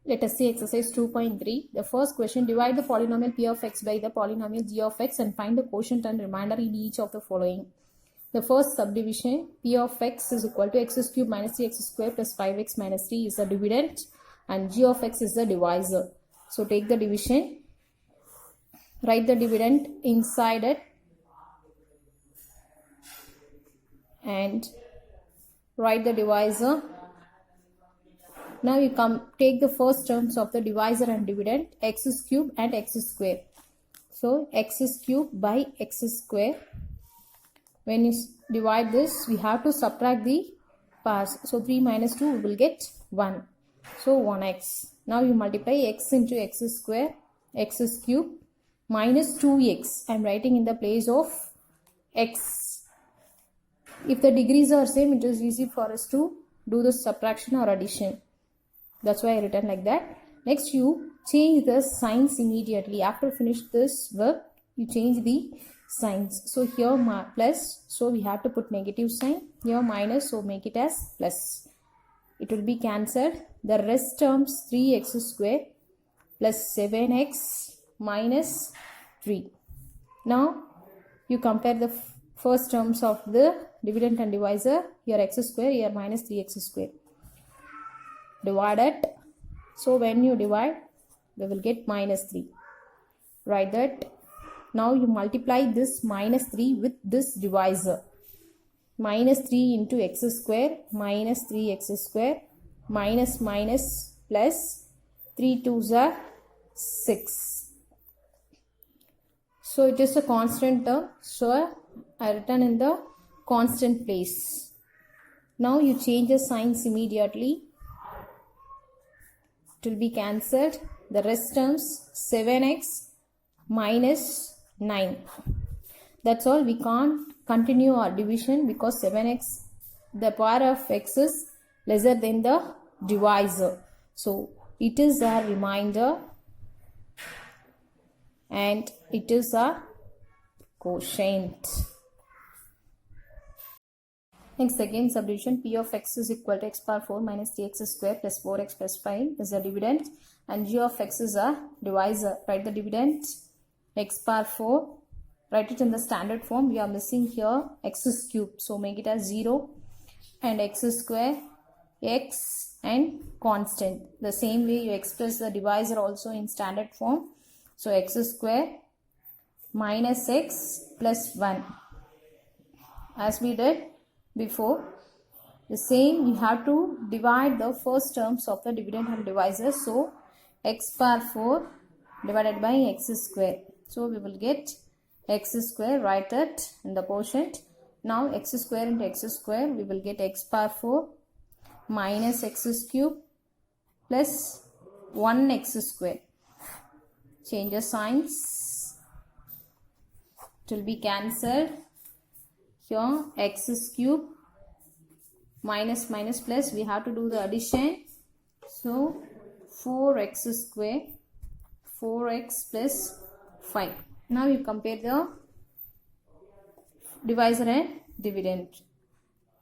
Let us see exercise 2.3. The first question, divide the polynomial p of x by the polynomial g of x and find the quotient and remainder in each of the following. The first subdivision, p of x is equal to x cube minus 3x square plus 5x minus 3 is the dividend and g of x is the divisor. So take the division, write the dividend inside it and write the divisor. Now you take the first terms of the divisor and dividend, x cube and x square. So x cube by x square. When you divide this, we have to subtract the parts. So 3 minus 2 we will get 1. So 1x. Now you multiply x into x square, x cube minus 2x. I am writing in the place of x. If the degrees are same, it is easy for us to do the subtraction or addition. That's why I written like that. Next, you change the signs immediately. After finish this work, you change the signs. So here plus, so we have to put negative sign. Here minus, so make it as plus. It will be cancelled. The rest terms 3x square plus 7x minus 3. Now, you compare the first terms of the dividend and divisor. Here x square, here minus 3x square. Divide it. So when you divide, we will get minus 3. Write that. Now you multiply this minus 3 with this divisor. Minus 3 into x square minus 3x square minus minus plus 3 2s are 6. So it is a constant term. So I written in the constant place. Now you change the signs immediately. It will be cancelled. The rest terms 7x minus 9. That's all. We can't continue our division because 7x, the power of x is lesser than the divisor. So it is a remainder and it is a quotient. Next, second subdivision, p of x is equal to x power 4 minus 3x square plus 4x plus 5 is the dividend and g of x is a divisor. Write the dividend, x power 4, write it in the standard form. We are missing here x cube, so make it as 0 and x square, x and constant. The same way you express the divisor also in standard form. So x square minus x plus 1. As we did before, the same you have to divide the first terms of the dividend and divisor. So x power 4 divided by x square. So we will get x square, write it in the quotient. Now x square into x square, we will get x power 4 minus x cube plus 1x square. Change the signs. It will be cancelled. Here x cube minus minus plus, we have to do the addition. So 4x square, 4x plus 5. Now you compare the divisor and dividend.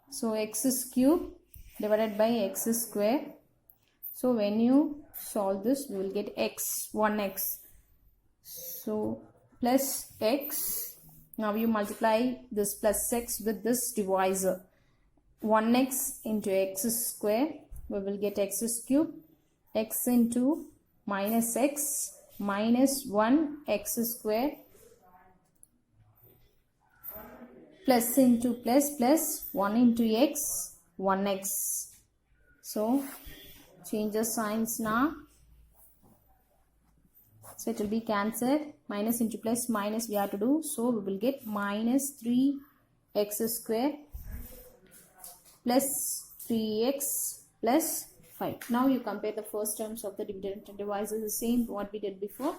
So x cube divided by x square. So when you solve this, we will get x, 1x. So plus x. Now you multiply this plus x with this divisor. 1x into x square, we will get x cube, x into minus x minus 1x square plus into plus 1 into x, 1x. So change the signs now. So it will be cancelled. Minus into plus minus we have to do. So we will get minus 3x square plus 3x plus 5. Now you compare the first terms of the dividend and divisor, the same what we did before.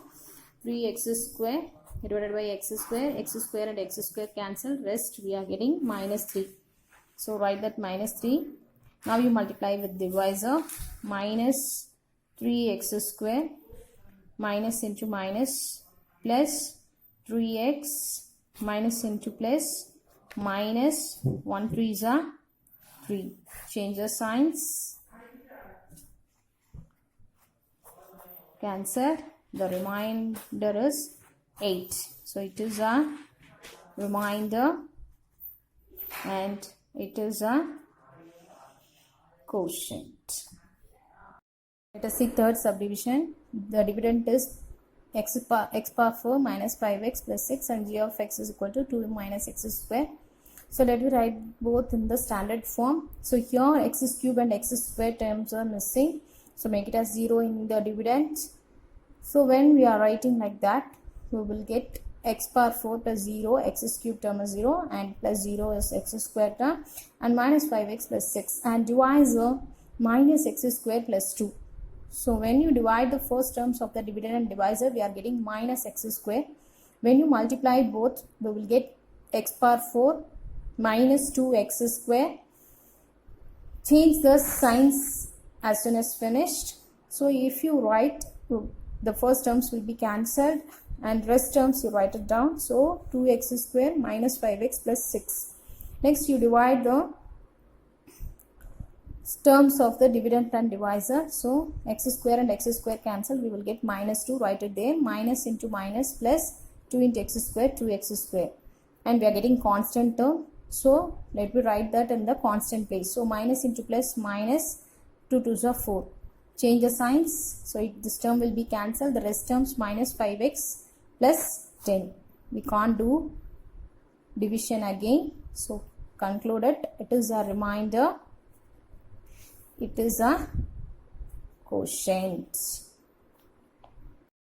3x square divided by x square and x square cancel. Rest we are getting minus 3. So write that minus 3. Now you multiply with divisor. Minus 3x square minus into minus plus 3x minus into plus minus 1 3s are 3. Change the signs. cancelled. The remainder is 8. So it is a remainder and it is a quotient. Let us see third subdivision. The dividend is x power 4 minus 5x plus 6 and g of x is equal to 2 minus x square. So let me write both in the standard form. So here x cube and x square terms are missing. So make it as 0 in the dividend. So when we are writing like that, we will get x power 4 plus 0, x cube term is 0 and plus 0 is x square term and minus 5x plus 6 and divisor minus x square plus 2. So when you divide the first terms of the dividend and divisor, we are getting minus x square. When you multiply both, we will get x power 4 minus 2x square. Change the signs as soon as finished. So if you write, the first terms will be cancelled and rest terms you write it down. So 2x square minus 5x plus 6. Next you divide the terms of the dividend and divisor. So x square and x square cancel, we will get minus 2, write it there, minus into minus plus 2 into x square, 2x square, and we are getting constant term. So let me write that in the constant place. So minus into plus, minus 2 2s are 4. Change the signs. So this term will be cancelled. The rest terms minus 5x plus 10. We can't do division again. So concluded, it is a remainder. It is a quotient.